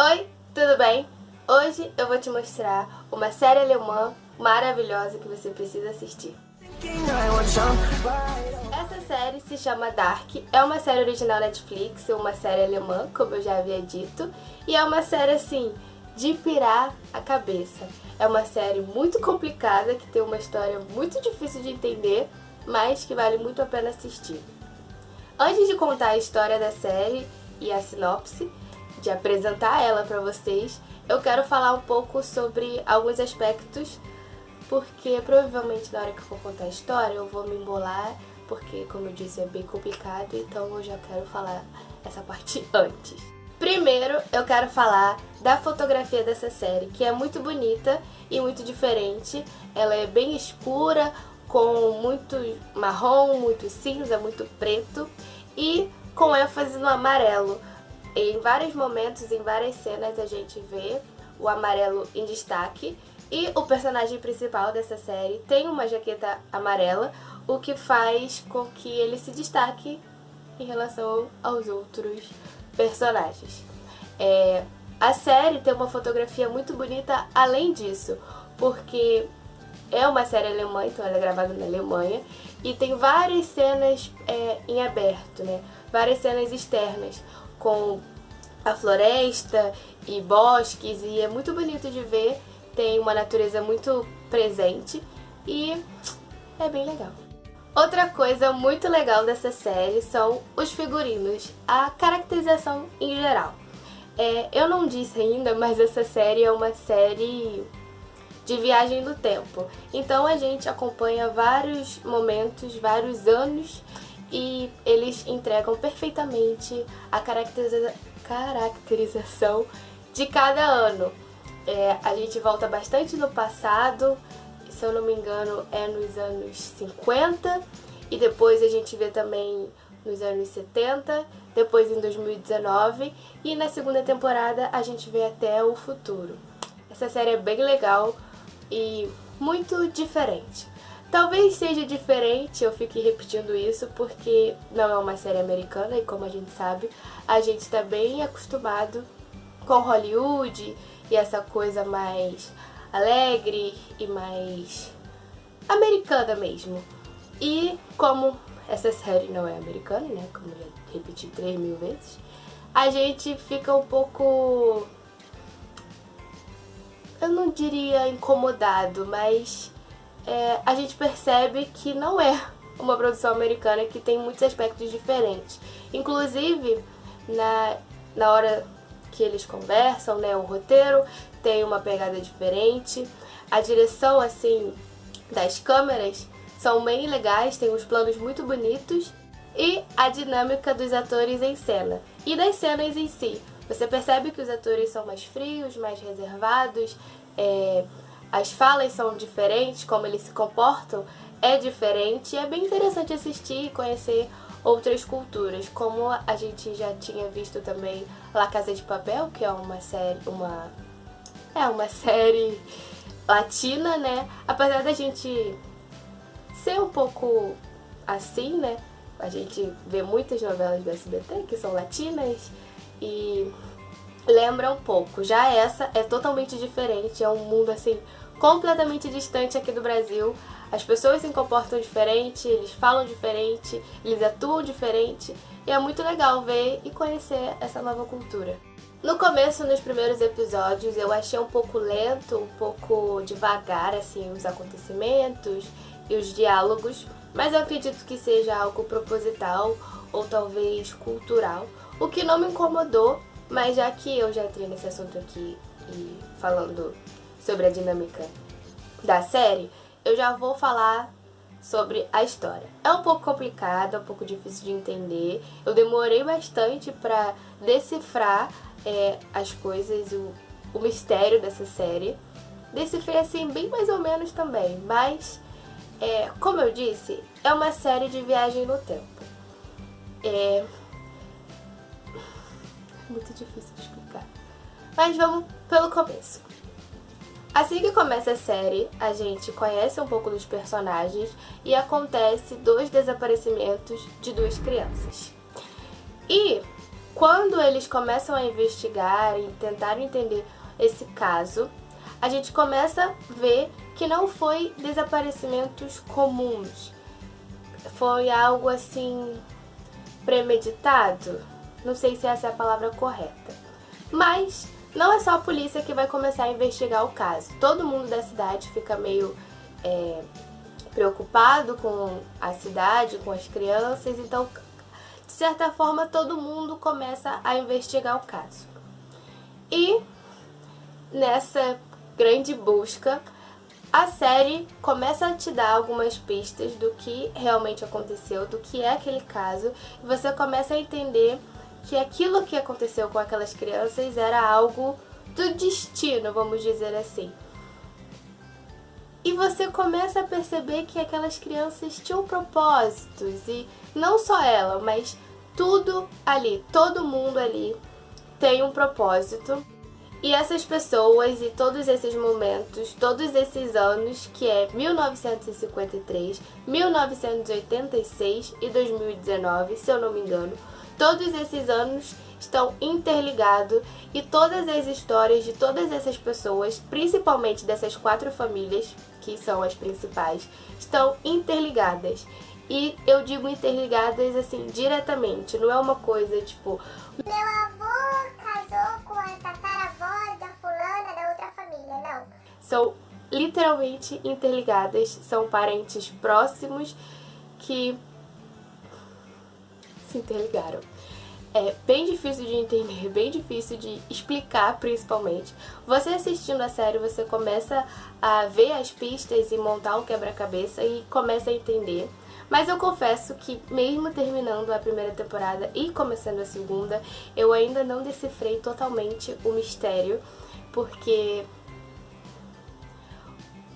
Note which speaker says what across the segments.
Speaker 1: Oi, tudo bem? Hoje eu vou te mostrar uma série alemã maravilhosa que você precisa assistir. Essa série se chama Dark, é uma série original Netflix, uma série alemã, como eu já havia dito, e é uma série assim, de pirar a cabeça. É uma série muito complicada, que tem uma história muito difícil de entender, mas que vale muito a pena assistir. Antes de contar a história da série e a sinopse, de apresentar ela para vocês, eu quero falar um pouco sobre alguns aspectos, porque provavelmente na hora que eu for contar a história eu vou me embolar, porque como eu disse é bem complicado, então eu já quero falar essa parte antes. Primeiro eu quero falar da fotografia dessa série, que é muito bonita e muito diferente. Ela é bem escura, com muito marrom, muito cinza, muito preto e com ênfase no amarelo. Em vários momentos, em várias cenas, a gente vê o amarelo em destaque. E o personagem principal dessa série tem uma jaqueta amarela, o que faz com que ele se destaque em relação aos outros personagens. A série tem uma fotografia muito bonita além disso, porque é uma série alemã, então ela é gravada na Alemanha, e tem várias cenas em aberto, né? Várias cenas externas, com a floresta e bosques, e é muito bonito de ver, tem uma natureza muito presente e é bem legal. Outra coisa muito legal dessa série são os figurinos, a caracterização em geral. Eu não disse ainda, mas essa série é uma série de viagem no tempo, então a gente acompanha vários momentos, vários anos, e eles entregam perfeitamente a caracterização de cada ano. A gente volta bastante no passado, se eu não me engano é nos anos 50, e depois a gente vê também nos anos 70, depois em 2019, e na segunda temporada a gente vê até o futuro. Essa série é bem legal e muito diferente. Talvez seja diferente, eu fique repetindo isso, porque não é uma série americana e, como a gente sabe, a gente está bem acostumado com Hollywood e essa coisa mais alegre e mais americana mesmo. E como essa série não é americana, né, como eu já repeti 3.000 vezes, a gente fica um pouco, eu não diria incomodado, mas a gente percebe que não é uma produção americana, que tem muitos aspectos diferentes. Inclusive, na hora que eles conversam, né, o roteiro tem uma pegada diferente. A direção, assim, das câmeras são bem legais, tem uns planos muito bonitos. E a dinâmica dos atores em cena e das cenas em si. Você percebe que os atores são mais frios, mais reservados, as falas são diferentes, como eles se comportam é diferente, e é bem interessante assistir e conhecer outras culturas, como a gente já tinha visto também La Casa de Papel, que é uma série latina, né? Apesar da gente ser um pouco assim, né? A gente vê muitas novelas do SBT que são latinas e lembra um pouco. Já essa é totalmente diferente, é um mundo assim completamente distante aqui do Brasil. As pessoas se comportam diferente, eles falam diferente, eles atuam diferente, e é muito legal ver e conhecer essa nova cultura. No começo, nos primeiros episódios, eu achei um pouco lento, um pouco devagar assim os acontecimentos e os diálogos, mas eu acredito que seja algo proposital ou talvez cultural, o que não me incomodou. Mas já que eu já entrei nesse assunto aqui e falando sobre a dinâmica da série, eu já vou falar sobre a história. É um pouco complicada, um pouco difícil de entender. Eu demorei bastante para decifrar as coisas, o mistério dessa série. Decifrei assim bem mais ou menos também, mas como eu disse, é uma série de viagem no tempo. Muito difícil de explicar. Mas vamos pelo começo. Assim que começa a série, a gente conhece um pouco dos personagens e acontece 2 desaparecimentos de 2 crianças. E quando eles começam a investigar e tentar entender esse caso, a gente começa a ver que não foi desaparecimentos comuns. Foi algo assim premeditado. Não sei se essa é a palavra correta. Mas não é só a polícia que vai começar a investigar o caso. Todo mundo da cidade fica meio preocupado com a cidade, com as crianças. Então, de certa forma, todo mundo começa a investigar o caso. E nessa grande busca, a série começa a te dar algumas pistas do que realmente aconteceu, do que é aquele caso, e você começa a entender que aquilo que aconteceu com aquelas crianças era algo do destino, vamos dizer assim. E você começa a perceber que aquelas crianças tinham propósitos, e não só ela, mas tudo ali, todo mundo ali tem um propósito. E essas pessoas e todos esses momentos, todos esses anos, que é 1953, 1986 e 2019, se eu não me engano, todos esses anos estão interligados e todas as histórias de todas essas pessoas, principalmente dessas 4 famílias, que são as principais, estão interligadas. E eu digo interligadas assim, diretamente, não é uma coisa tipo...
Speaker 2: Meu avô casou com a tataravó da fulana da outra família, não.
Speaker 1: São literalmente interligadas, são parentes próximos que se interligaram. É bem difícil de entender, bem difícil de explicar, principalmente. Você assistindo a série, você começa a ver as pistas e montar um quebra-cabeça e começa a entender. Mas eu confesso que mesmo terminando a primeira temporada e começando a segunda, eu ainda não decifrei totalmente o mistério, porque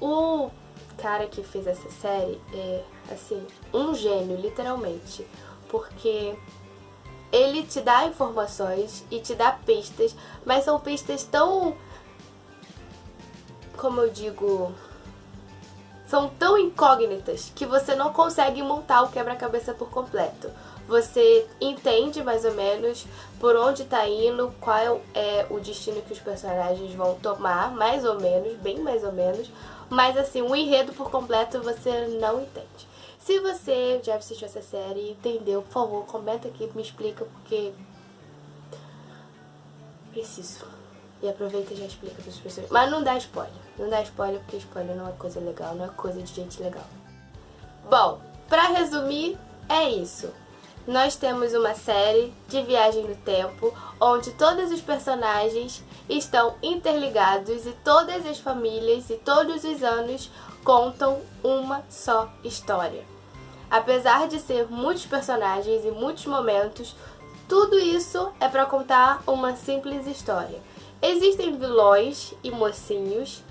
Speaker 1: o cara que fez essa série é, assim, um gênio, literalmente, porque ele te dá informações e te dá pistas, mas são pistas tão, como eu digo, são tão incógnitas que você não consegue montar o quebra-cabeça por completo. Você entende mais ou menos por onde tá indo, qual é o destino que os personagens vão tomar, mais ou menos, bem mais ou menos, mas assim, o enredo por completo você não entende. Se você já assistiu essa série e entendeu, por favor, comenta aqui, me explica, porque preciso. E aproveita e já explica para as pessoas. Mas não dá spoiler. Não dá spoiler porque spoiler não é coisa legal, não é coisa de gente legal. Bom, pra resumir, é isso. Nós temos uma série de viagem no tempo, onde todos os personagens estão interligados e todas as famílias e todos os anos contam uma só história. Apesar de ser muitos personagens e muitos momentos, tudo isso é para contar uma simples história. Existem vilões e mocinhos.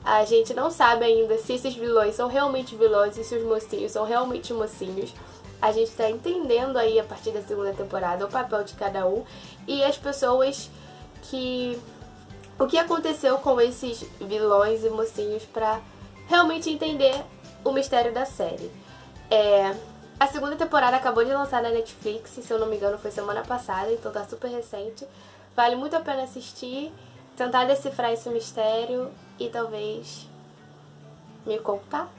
Speaker 1: A gente não sabe ainda se esses vilões são realmente vilões e se os mocinhos são realmente mocinhos. A gente está entendendo aí, a partir da segunda temporada, o papel de cada um e as pessoas que... o que aconteceu com esses vilões e mocinhos para realmente entender o mistério da série. A segunda temporada acabou de lançar na Netflix, se eu não me engano foi semana passada, então tá super recente. Vale muito a pena assistir, tentar decifrar esse mistério e talvez me contar.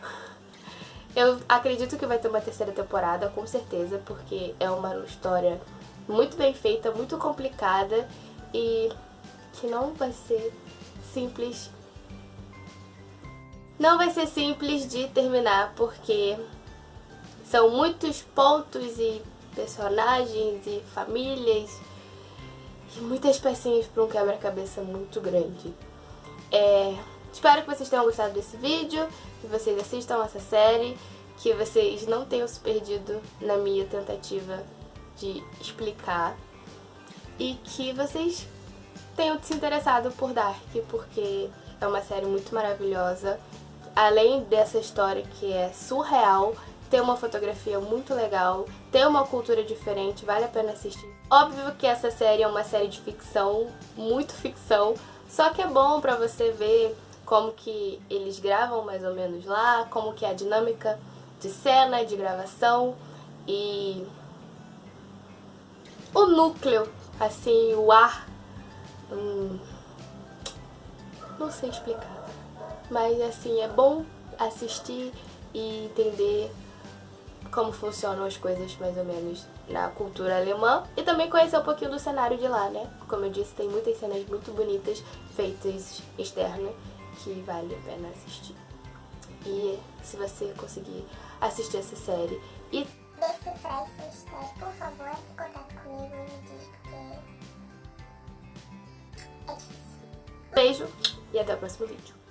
Speaker 1: Eu acredito que vai ter uma terceira temporada, com certeza, porque é uma história muito bem feita, muito complicada e que não vai ser simples. Não vai ser simples de terminar, porque são muitos pontos e personagens e famílias e muitas pecinhas para um quebra-cabeça muito grande. Espero que vocês tenham gostado desse vídeo, que vocês assistam essa série, que vocês não tenham se perdido na minha tentativa de explicar e que vocês tenham se interessado por Dark, porque é uma série muito maravilhosa. Além dessa história que é surreal, tem uma fotografia muito legal, tem uma cultura diferente, vale a pena assistir. Óbvio que essa série é uma série de ficção, muito ficção, só que é bom pra você ver como que eles gravam mais ou menos lá, como que é a dinâmica de cena, de gravação e o núcleo assim, o ar... não sei explicar. Mas assim, é bom assistir e entender como funcionam as coisas mais ou menos na cultura alemã e também conhecer um pouquinho do cenário de lá, né? Como eu disse, tem muitas cenas muito bonitas feitas externas que vale a pena assistir. E se você conseguir assistir essa série e
Speaker 2: decifrar esse mistério, por favor, entre em contato comigo e me diz, porque é difícil.
Speaker 1: beijo e até o próximo vídeo.